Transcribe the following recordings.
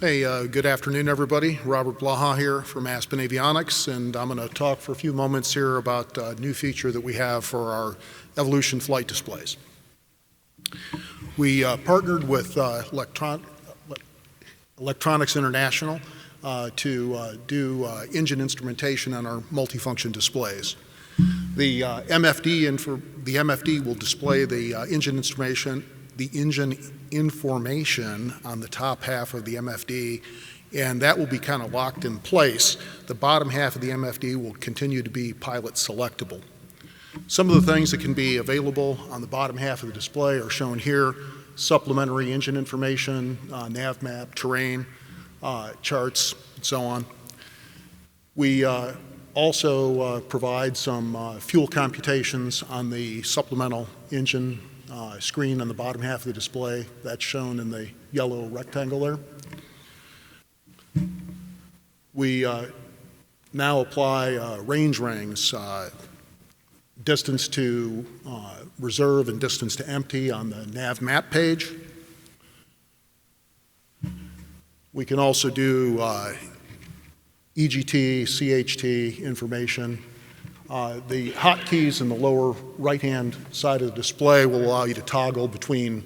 Hey, good afternoon, everybody. Robert Blaha here from Aspen Avionics, and I'm going to talk for a few moments here about a new feature that we have for our Evolution flight displays. We partnered with Electronics International to do engine instrumentation on our multifunction displays. The MFD will display the engine information on the top half of the MFD, and that will be kind of locked in place. The bottom half of the MFD will continue to be pilot selectable. Some of the things that can be available on the bottom half of the display are shown here: supplementary engine information, nav map, terrain, charts, and so on. We also provide some fuel computations on the supplemental engine screen on the bottom half of the display. That's shown in the yellow rectangle there. We now apply range rings, distance to reserve and distance to empty on the nav map page. We can also do EGT, CHT information. The hotkeys in the lower right-hand side of the display will allow you to toggle between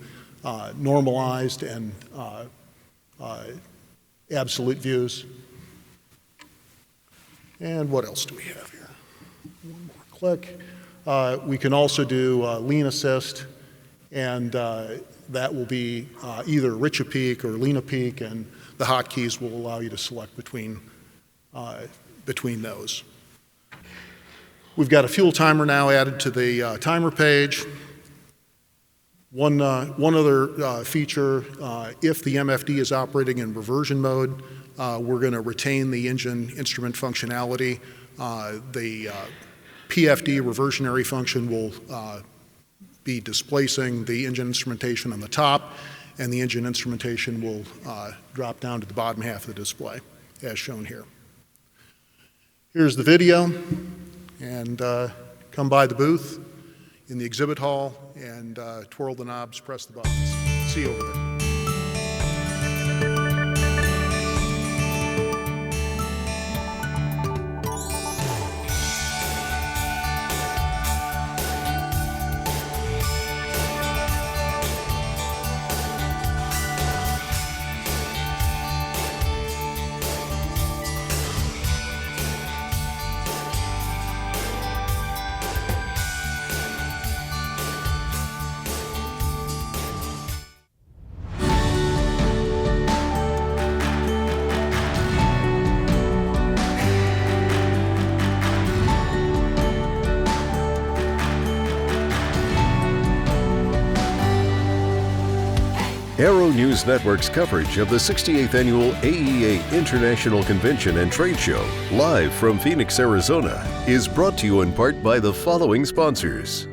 normalized and absolute views. And what else do we have here? One more click. We can also do lean assist, and that will be either rich a peak or lean a peak, and the hotkeys will allow you to select between those. We've got a fuel timer now added to the timer page. One other feature, if the MFD is operating in reversion mode, we're going to retain the engine instrument functionality. The PFD reversionary function will be displacing the engine instrumentation on the top, and the engine instrumentation will drop down to the bottom half of the display, as shown here. Here's the video. And come by the booth in the exhibit hall and twirl the knobs, press the buttons. See you over there. Aero-News Network's coverage of the 68th Annual AEA International Convention and Trade Show, live from Phoenix, Arizona, is brought to you in part by the following sponsors: